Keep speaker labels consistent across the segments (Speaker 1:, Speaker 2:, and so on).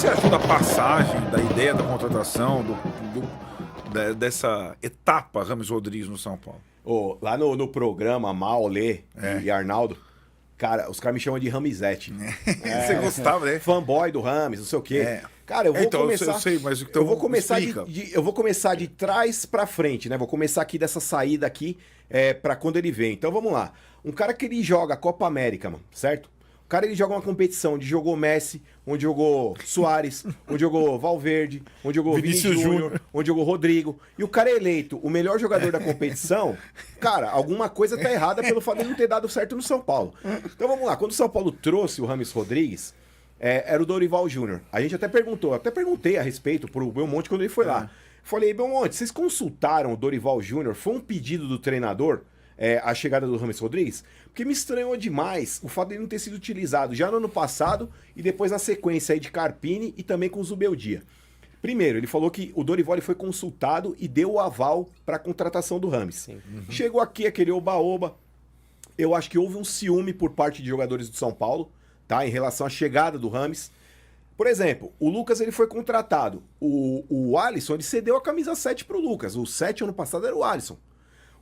Speaker 1: você achou da passagem, da ideia da contratação, dessa etapa Rames Rodrigues no São Paulo?
Speaker 2: Lá no programa Mal, Lê e Arnaldo, cara, os caras me chamam de Ramizete.
Speaker 1: Você gostava, né?
Speaker 2: Fanboy do Rames, não sei o quê. Cara, eu vou começar.
Speaker 1: Eu sei, mas então
Speaker 2: eu vou começar de trás pra frente, né? Vou começar aqui dessa saída aqui pra quando ele vem. Então vamos lá. Um cara que ele joga a Copa América, mano, certo? O cara ele joga uma competição onde jogou Messi, onde jogou Suárez, onde jogou Valverde, onde jogou Vinícius Júnior, onde jogou Rodrigo. E o cara é eleito o melhor jogador da competição. Cara, alguma coisa tá errada pelo fato de não ter dado certo no São Paulo. Então vamos lá. Quando o São Paulo trouxe o Rames Rodrigues, era o Dorival Júnior. A gente até perguntei a respeito pro Belmonte quando ele foi lá. Falei, Belmonte, vocês consultaram o Dorival Júnior? Foi um pedido do treinador a chegada do Rames Rodrigues? Porque me estranhou demais o fato de ele não ter sido utilizado já no ano passado e depois na sequência aí de Carpini e também com o Zubeldia. Primeiro, ele falou que o Dorival ele foi consultado e deu o aval para a contratação do Rames. Chegou aqui aquele oba-oba. Eu acho que houve um ciúme por parte de jogadores do São Paulo, tá? Em relação à chegada do Rames. Por exemplo, o Lucas ele foi contratado. O Alisson ele cedeu a camisa 7 pro Lucas. O 7 ano passado era o Alisson.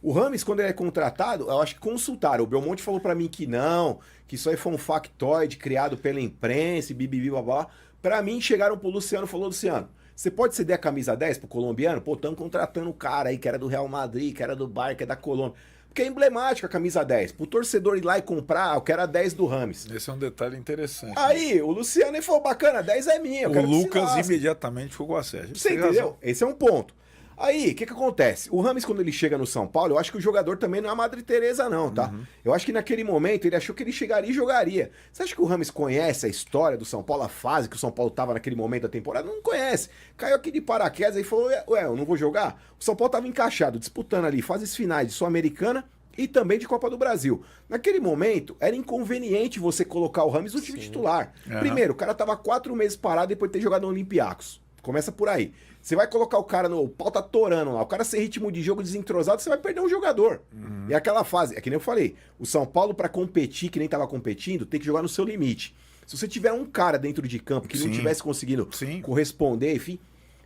Speaker 2: O Rames, quando ele é contratado, eu acho que consultaram. O Belmonte falou pra mim que não, que isso aí foi um factoide criado pela imprensa e bibibi babá. Pra mim, chegaram pro Luciano e falou, Luciano, você pode ceder a camisa 10 pro colombiano? Pô, estamos contratando um cara aí que era do Real Madrid, que era do Bayern, que é da Colômbia. Porque é emblemática a camisa 10. Pro torcedor ir lá e comprar, eu quero a 10 do Rames.
Speaker 1: Esse é um detalhe interessante.
Speaker 2: Aí, o Luciano ele falou, bacana, 10 é minha.
Speaker 1: O Lucas imediatamente ficou a sério.
Speaker 2: Você entendeu? Esse é um ponto. Aí, o que acontece? O Rames, quando ele chega no São Paulo, eu acho que o jogador também não é a Madre Teresa, não, tá? Eu acho que naquele momento ele achou que ele chegaria e jogaria. Você acha que o Rames conhece a história do São Paulo, a fase que o São Paulo tava naquele momento da temporada? Não conhece. Caiu aqui de paraquedas e falou, ué, eu não vou jogar? O São Paulo tava encaixado, disputando ali fases finais de Sul-Americana e também de Copa do Brasil. Naquele momento, era inconveniente você colocar o Rames no time titular. Primeiro, o cara tava 4 meses parado depois de ter jogado no Olympiacos. Começa por aí. Você vai colocar o cara no... O pau tá torando lá. O cara sem ritmo de jogo desentrosado, você vai perder um jogador. E aquela fase... É que nem eu falei. O São Paulo, pra competir, que nem tava competindo, tem que jogar no seu limite. Se você tiver um cara dentro de campo que não tivesse conseguido corresponder, enfim,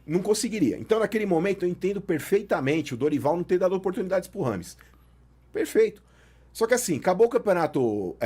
Speaker 2: não conseguiria. Então, naquele momento, eu entendo perfeitamente o Dorival não ter dado oportunidades pro Rames. Perfeito. Só que assim, acabou o campeonato...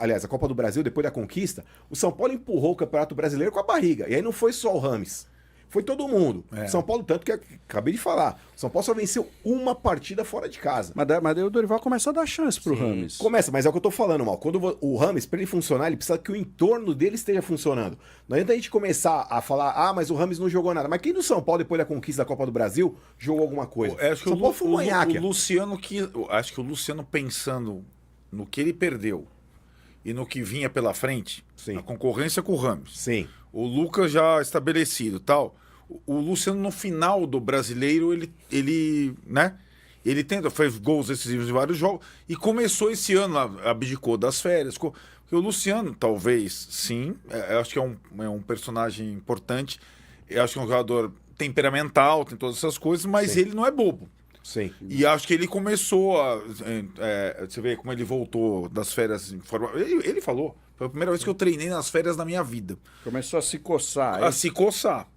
Speaker 2: aliás, a Copa do Brasil, depois da conquista, o São Paulo empurrou o Campeonato Brasileiro com a barriga. E aí não foi só o Rames. Foi todo mundo. São Paulo, tanto que acabei de falar, São Paulo só venceu uma partida fora de casa.
Speaker 3: Mas daí o Dorival começou a dar chance pro Rames.
Speaker 2: Começa, mas é o que eu tô falando, Mal. Quando o Rames, pra ele funcionar, ele precisa que o entorno dele esteja funcionando. Não adianta a gente começar a falar, mas o Rames não jogou nada. Mas quem do São Paulo, depois da conquista da Copa do Brasil, jogou alguma coisa?
Speaker 1: Acho que
Speaker 2: São Paulo foi um manhaque.
Speaker 1: Acho que o Luciano pensando no que ele perdeu e no que vinha pela frente, a concorrência com o Rames.
Speaker 2: Sim.
Speaker 1: O Lucas já estabelecido e tal. O Luciano, no final do Brasileiro, ele fez gols decisivos em vários jogos e começou esse ano, abdicou das férias. Porque o Luciano, talvez, sim, eu acho que é um personagem importante. Eu acho que é um jogador temperamental, tem todas essas coisas, mas ele não é bobo.
Speaker 2: Sim.
Speaker 1: E acho que ele começou a... você vê como ele voltou das férias em forma... Ele falou, foi a primeira vez que eu treinei nas férias da minha vida.
Speaker 3: Começou a se coçar.
Speaker 1: A se coçar.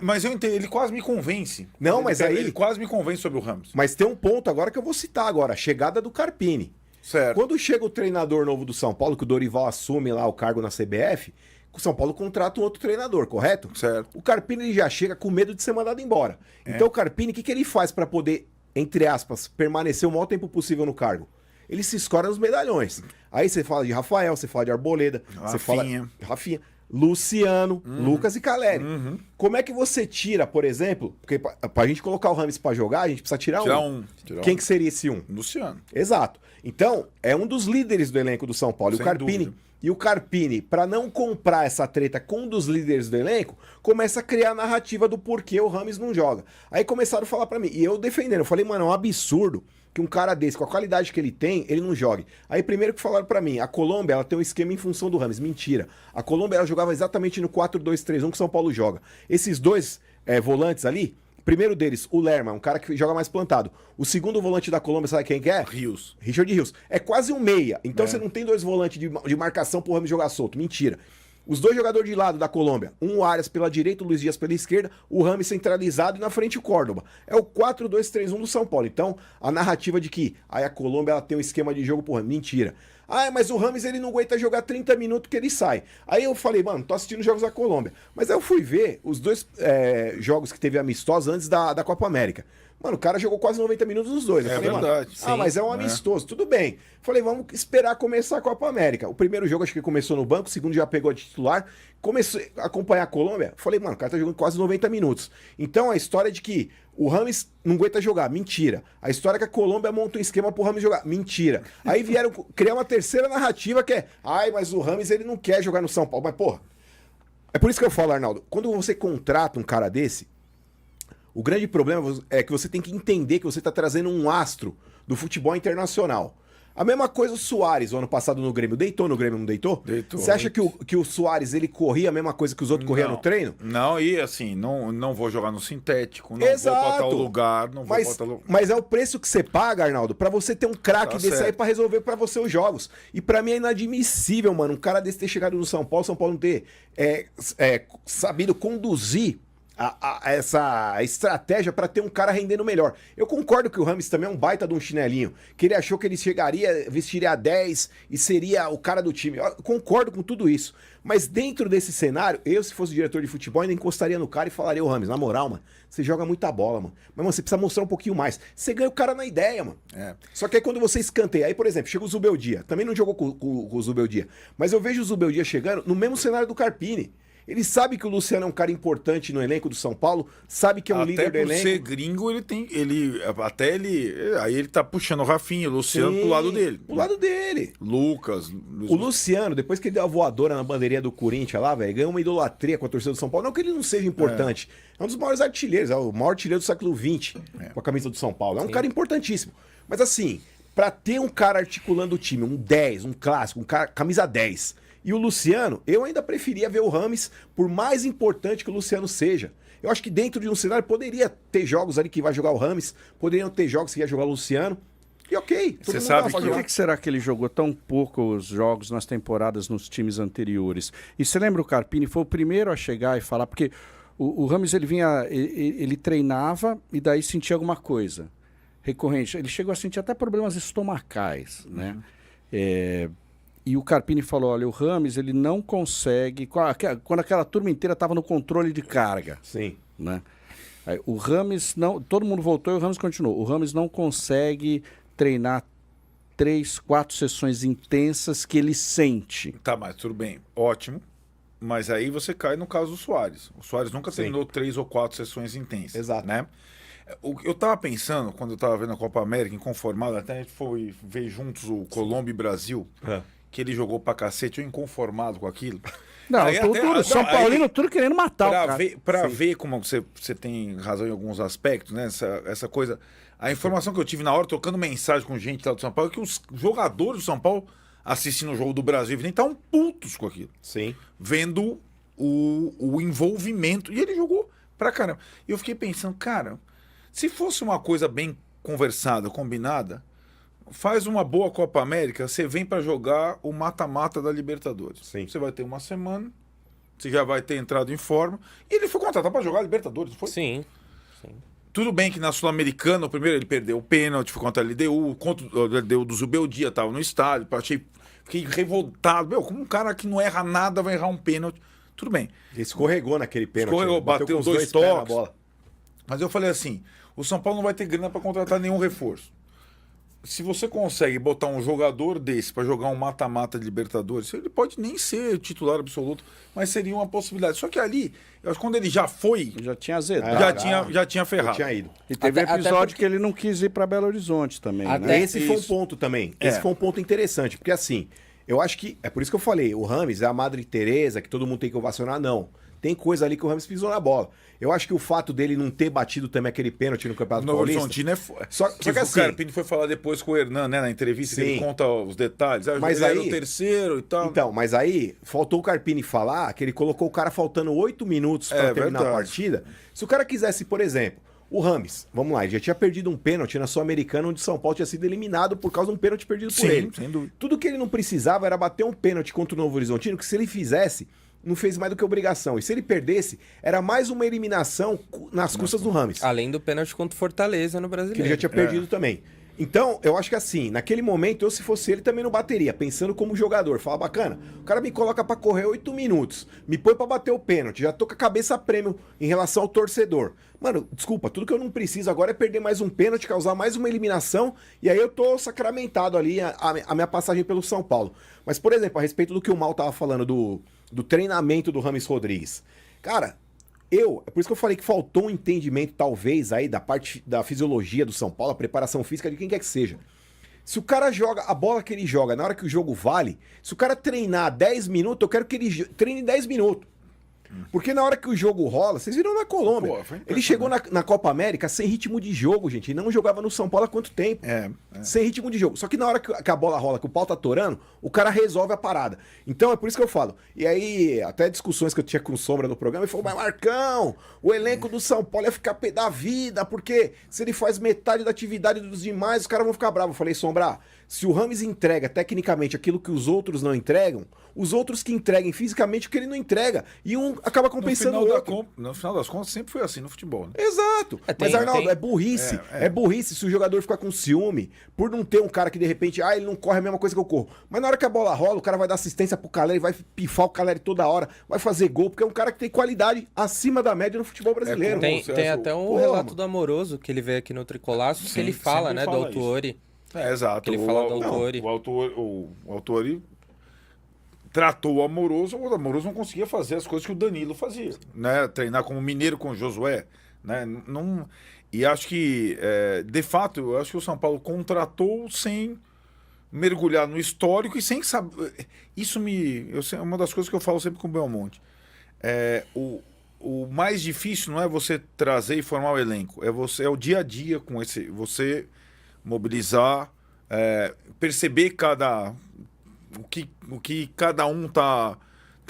Speaker 1: Mas eu entendo, ele quase me convence.
Speaker 2: Não, mas aí...
Speaker 1: Ele quase me convence sobre o Rames.
Speaker 2: Mas tem um ponto agora que eu vou citar agora, a chegada do Carpini.
Speaker 1: Certo.
Speaker 2: Quando chega o treinador novo do São Paulo, que o Dorival assume lá o cargo na CBF, o São Paulo contrata um outro treinador, correto?
Speaker 1: Certo.
Speaker 2: O Carpini ele já chega com medo de ser mandado embora. Então o Carpini, o que ele faz para poder, entre aspas, permanecer o maior tempo possível no cargo? Ele se escora nos medalhões. Aí você fala de Rafael, você fala de Arboleda, você fala de Rafinha, Luciano, Lucas e Caleri. Como é que você tira, por exemplo, porque pra gente colocar o Rames pra jogar, a gente precisa tirar um. Quem que seria esse um?
Speaker 1: Luciano.
Speaker 2: Exato. Então, é um dos líderes do elenco do São Paulo. E o Carpini, para não comprar essa treta com um dos líderes do elenco, começa a criar a narrativa do porquê o Rames não joga. Aí começaram a falar para mim, e eu defendendo, eu falei, mano, é um absurdo que um cara desse, com a qualidade que ele tem, ele não jogue. Aí primeiro que falaram para mim, a Colômbia, ela tem um esquema em função do Rames. Mentira. A Colômbia, ela jogava exatamente no 4-2-3-1 que o São Paulo joga. Esses dois volantes ali, primeiro deles, o Lerma, um cara que joga mais plantado. O segundo volante da Colômbia, sabe quem que é?
Speaker 1: Rios.
Speaker 2: Richard Rios. É quase um meia. Então você não tem dois volantes de marcação pro Rames jogar solto. Mentira. Os dois jogadores de lado da Colômbia, o Arias pela direita, o Luiz Dias pela esquerda, o Rames centralizado e na frente o Córdoba. É o 4-2-3-1 do São Paulo. Então, a narrativa de que aí a Colômbia ela tem um esquema de jogo, porra, mentira. Ah, mas o Rames ele não aguenta jogar 30 minutos que ele sai. Aí eu falei, mano, tô assistindo os jogos da Colômbia. Mas aí eu fui ver os dois jogos que teve amistosos antes da Copa América. Mano, o cara jogou quase 90 minutos nos dois. Eu falei,
Speaker 1: verdade.
Speaker 2: mano, mas é um amistoso, tudo bem. Falei, vamos esperar começar a Copa América. O primeiro jogo acho que começou no banco, o segundo já pegou de titular. Comecei a acompanhar a Colômbia, falei, mano, o cara tá jogando quase 90 minutos. Então a história de que o Rames não aguenta jogar, mentira. A história é que a Colômbia monta um esquema pro Rames jogar, mentira. Aí vieram criar uma terceira narrativa que é, ai, mas o Rames ele não quer jogar no São Paulo. Mas, porra, é por isso que eu falo, Arnaldo, quando você contrata um cara desse, o grande problema é que você tem que entender que você está trazendo um astro do futebol internacional. A mesma coisa o Suárez, o ano passado no Grêmio. Deitou no Grêmio, não deitou?
Speaker 1: Deitou.
Speaker 2: Você acha que o Suárez ele corria a mesma coisa que os outros corriam no treino?
Speaker 1: Não, e assim, não vou jogar no sintético, não
Speaker 2: Exato.
Speaker 1: vou botar o lugar, não vou botar o lugar.
Speaker 2: Mas é o preço que você paga, Arnaldo, pra você ter um craque
Speaker 1: Tá
Speaker 2: desse
Speaker 1: certo.
Speaker 2: aí pra resolver pra você os jogos. E pra mim é inadmissível, mano, um cara desse ter chegado no São Paulo não ter sabido conduzir essa estratégia pra ter um cara rendendo melhor. Eu concordo que o Rames também é um baita de um chinelinho, que ele achou que ele chegaria, vestiria a 10 e seria o cara do time. Eu concordo com tudo isso. Mas dentro desse cenário, eu, se fosse diretor de futebol, ainda encostaria no cara e falaria, ô Rames, na moral, mano, você joga muita bola, mano. Mas, mano, você precisa mostrar um pouquinho mais. Você ganha o cara na ideia, mano.
Speaker 1: É.
Speaker 2: Só que aí quando você escanteia, aí, por exemplo, chega o Zubeldia. Também não jogou com o Zubeldia. Mas eu vejo o Zubeldia chegando no mesmo cenário do Carpini. Ele sabe que o Luciano é um cara importante no elenco do São Paulo, sabe que é um líder do
Speaker 1: Até por
Speaker 2: elenco.
Speaker 1: ser gringo, aí ele tá puxando o Rafinha, o Luciano pro lado dele.
Speaker 2: Pro lado dele.
Speaker 1: Lucas.
Speaker 2: O Luciano, depois que ele deu a voadora na bandeirinha do Corinthians lá, velho, ganhou uma idolatria com a torcida do São Paulo. Não que ele não seja importante. É um dos maiores artilheiros, é o maior artilheiro do século XX com a camisa do São Paulo. É um cara importantíssimo. Mas assim, pra ter um cara articulando o time, um 10, um clássico, um cara, camisa 10... E o Luciano, eu ainda preferia ver o Rames, por mais importante que o Luciano seja. Eu acho que dentro de um cenário poderia ter jogos ali que vai jogar o Rames, poderiam ter jogos que ia jogar o Luciano. E ok.
Speaker 1: Você sabe
Speaker 3: Por que será que ele jogou tão poucos jogos nas temporadas nos times anteriores? E você lembra o Carpini? Foi o primeiro a chegar e falar, porque o Rames ele vinha, ele treinava e daí sentia alguma coisa recorrente. Ele chegou a sentir até problemas estomacais, né? E o Carpini falou, olha, o Rames, ele não consegue... Quando aquela turma inteira estava no controle de carga.
Speaker 2: Sim.
Speaker 3: Né? Aí, o Rames não... Todo mundo voltou e o Rames continuou. O Rames não consegue treinar 3, 4 sessões intensas que ele sente.
Speaker 1: Tá, mas tudo bem. Ótimo. Mas aí você cai no caso do Suárez. O Suárez nunca treinou 3 ou 4 sessões intensas.
Speaker 2: Exato.
Speaker 1: Né? Eu tava pensando, quando eu tava vendo a Copa América, inconformado, até a gente foi ver juntos o Colômbia e Brasil... que ele jogou pra cacete, eu inconformado com aquilo.
Speaker 3: Não,
Speaker 1: Aí até-
Speaker 3: São
Speaker 1: não,
Speaker 3: Paulino
Speaker 1: aí-
Speaker 3: tudo querendo matar o cara.
Speaker 1: Pra ver como você tem razão em alguns aspectos, né? Essa coisa. A informação que eu tive na hora, trocando mensagem com gente lá do São Paulo, é que os jogadores do São Paulo, assistindo o jogo do Brasil, nem estavam putos com aquilo.
Speaker 2: Sim.
Speaker 1: Vendo o envolvimento. E ele jogou pra caramba. E eu fiquei pensando, cara, se fosse uma coisa bem conversada, combinada, faz uma boa Copa América, você vem pra jogar o mata-mata da Libertadores.
Speaker 2: Sim.
Speaker 1: Você vai ter uma semana, você já vai ter entrado em forma. E ele foi contratado pra jogar a Libertadores, não foi?
Speaker 4: Sim.
Speaker 1: Tudo bem que na Sul-Americana, o primeiro ele perdeu o pênalti, foi contra a LDU, contra o LDU do Zubeldia, tava no estádio, fiquei revoltado. Meu, como um cara que não erra nada vai errar um pênalti. Tudo bem.
Speaker 2: Ele escorregou naquele pênalti.
Speaker 1: Escorregou,
Speaker 2: né?
Speaker 1: bateu
Speaker 2: com os
Speaker 1: dois
Speaker 2: pés na
Speaker 1: toques.
Speaker 2: bola.
Speaker 1: Mas eu falei assim, o São Paulo não vai ter grana pra contratar nenhum reforço. Se você consegue botar um jogador desse pra jogar um mata-mata de Libertadores, ele pode nem ser titular absoluto, mas seria uma possibilidade. Só que ali, eu acho que quando ele já foi,
Speaker 3: Já tinha azedado.
Speaker 1: já tinha
Speaker 2: Eu
Speaker 1: ferrado.
Speaker 2: tinha ido.
Speaker 3: E teve
Speaker 4: Até
Speaker 3: episódio
Speaker 4: porque-
Speaker 3: que ele não quis ir para Belo Horizonte também,
Speaker 4: Até-
Speaker 3: né?
Speaker 2: Esse foi um
Speaker 1: Isso.
Speaker 2: ponto também.
Speaker 1: É.
Speaker 2: Esse foi um ponto interessante, porque assim, eu acho que, é por isso que eu falei, o Rames é a Madre Teresa, que todo mundo tem que ovacionar, não. Tem coisa ali que o Rames pisou na bola. Eu acho que o fato dele não ter batido também aquele pênalti no Campeonato
Speaker 1: No
Speaker 2: Paulista...
Speaker 1: Horizontino é
Speaker 2: Só
Speaker 1: que
Speaker 2: que assim-
Speaker 1: o Carpini foi falar depois com o Hernan, né, na entrevista, que
Speaker 2: Sim.
Speaker 1: ele conta os detalhes.
Speaker 2: Mas
Speaker 1: Ele era
Speaker 2: aí-
Speaker 1: o terceiro e tal.
Speaker 2: Então, mas aí faltou o Carpini falar que ele colocou o cara faltando 8 minutos pra
Speaker 1: É,
Speaker 2: terminar a
Speaker 1: verdade.
Speaker 2: partida. Se o cara quisesse, por exemplo, o Rames, vamos lá, ele já tinha perdido um pênalti na Sul-Americana, onde o São Paulo tinha sido eliminado por causa de um pênalti perdido por
Speaker 1: Sim,
Speaker 2: ele.
Speaker 1: sem dúvida.
Speaker 2: Tudo que ele não precisava era bater um pênalti contra o Novo Horizontino, que se ele fizesse, não fez mais do que obrigação. E se ele perdesse, era mais uma eliminação nas custas do Rames.
Speaker 4: Além do pênalti contra o Fortaleza no
Speaker 2: Que
Speaker 4: Brasileiro.
Speaker 2: ele já tinha perdido também. Então, eu acho que assim, naquele momento, eu se fosse ele também não bateria, pensando como jogador. Fala, bacana, o cara me coloca pra correr 8 minutos, me põe pra bater o pênalti, já tô com a cabeça a prêmio em relação ao torcedor. Mano, desculpa, tudo que eu não preciso agora é perder mais um pênalti, causar mais uma eliminação, e aí eu tô sacramentado ali a minha passagem pelo São Paulo. Mas, por exemplo, a respeito do que o Mal tava falando do treinamento do Rames Rodrigues. Cara, é por isso que eu falei que faltou um entendimento, talvez, aí da parte da fisiologia do São Paulo, a preparação física de quem quer que seja. Se o cara joga a bola que ele joga na hora que o jogo vale, se o cara treinar 10 minutos, eu quero que ele treine 10 minutos. Porque na hora que o jogo rola, vocês viram na Colômbia,
Speaker 1: Pô, foi
Speaker 2: ele chegou na Copa América sem ritmo de jogo, gente, e não jogava no São Paulo há quanto tempo? Sem ritmo de jogo. Só que na hora que a bola rola, que o pau tá atorando, o cara resolve a parada. Então é por isso que eu falo. E aí, até discussões que eu tinha com o Sombra no programa, ele falou, mas Marcão, o elenco do São Paulo ia ficar pé da vida, porque se ele faz metade da atividade dos demais, os caras vão ficar bravos. Eu falei, Sombra, se o Rames entrega tecnicamente aquilo que os outros não entregam, os outros que entreguem fisicamente o que ele não entrega, e um acaba compensando o outro.
Speaker 1: No final das contas, sempre foi assim no futebol, né?
Speaker 2: Exato. Mas, Arnaldo, é burrice. É burrice se o jogador ficar com ciúme por não ter um cara que, de repente, ele não corre a mesma coisa que eu corro. Mas na hora que a bola rola, o cara vai dar assistência pro Caleri, vai pifar o Caleri toda hora, vai fazer gol, porque é um cara que tem qualidade acima da média no futebol brasileiro.
Speaker 4: Tem até um relato do Amoroso, que ele veio aqui no Tricolaço, que ele fala, né, do Autuori.
Speaker 1: Exato.
Speaker 4: Que ele fala do Autuori.
Speaker 1: O Autuori tratou o Amoroso não conseguia fazer as coisas que o Danilo fazia, né? Treinar como mineiro com o Josué, né? Não, e acho que, de fato, eu acho que o São Paulo contratou sem mergulhar no histórico e sem saber. É uma das coisas que eu falo sempre com o Belmonte. O mais difícil não é você trazer e formar o elenco, é o dia a dia com você mobilizar, perceber o que cada um tá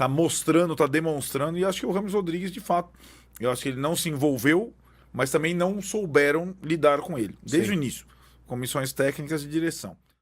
Speaker 1: mostrando, tá demonstrando, e acho que o Rames Rodrigues, de fato, eu acho que ele não se envolveu, mas também não souberam lidar com ele, desde o início, comissões técnicas e direção.